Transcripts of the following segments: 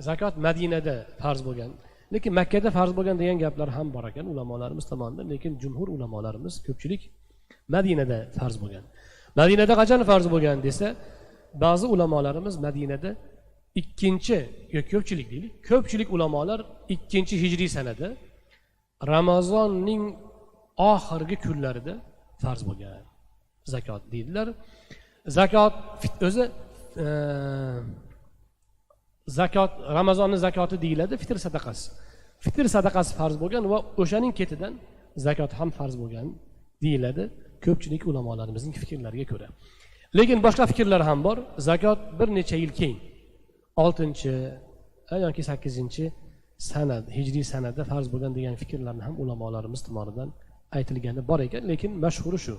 zakot Madinada farz bo'lgan, lekin Makkada farz bo'lgan degan gaplar ham bor ekan ulamolarimiz tomonidan, lekin jumhur ulamolarimiz ko'pchilik Madinada farz bo'lgan. Madinada qachon farz bo'lgan desa, ba'zi ulamolarimiz Madinada ko'pchilik ulamolar 2-hijriy sanada Ramazonning oxirgi kunlarida farz bo'lgan zakot deydilar. Zakot o'zi zakot Ramazonning zakoti deyiladi, fitr sadaqasi. Fitr sadaqasi farz bo'lgan va o'shaning ketidan zakot ham farz bo'lgan deyiladi ko'pchilik ulamolarimizning fikrlariga ko'ra. Lekin boshqa fikrlar ham bor. Zakot bir necha yil keyin 6-chi yoki 8-chi sanad, hijriy sanada farz bo'lgan degan fikrlarni ham ulamolarimiz tomonidan aytilgani bor ekan, lekin mashhuri shu.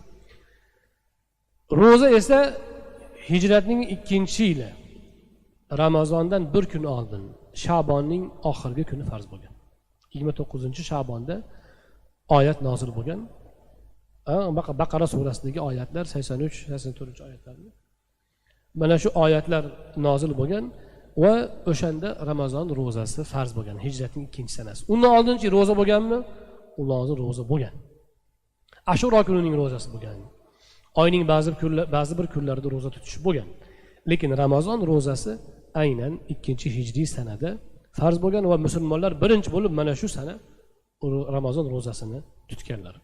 Ro'za esa hijratning 2-yili Ramazondan bir kun oldin, Sha'bonning oxirgi kuni farz bo'lgan. 29-Sha'bonda oyat nozil bo'lgan. Baqara surasidagi oyatlar 83-84 oyatlar. Mana shu oyatlar nozil bo'lgan va o'shanda Ramazon ro'zasi farz bo'lgan, hijratning 2-sanasi. Undan oldinchi ro'za bo'lganmi? Undan oldin ro'za bo'lgan. Ashura kunining ro'zasi bo'lgan. Oyning ba'zi bir kunlarida ro'za tutish bo'lgan. Lekin Ramazon ro'zasi aynan 2-hijriy sanada farz bo'lgan va musulmonlar birinchi bo'lib mana shu sana Ramazon ro'zasini tutganlar.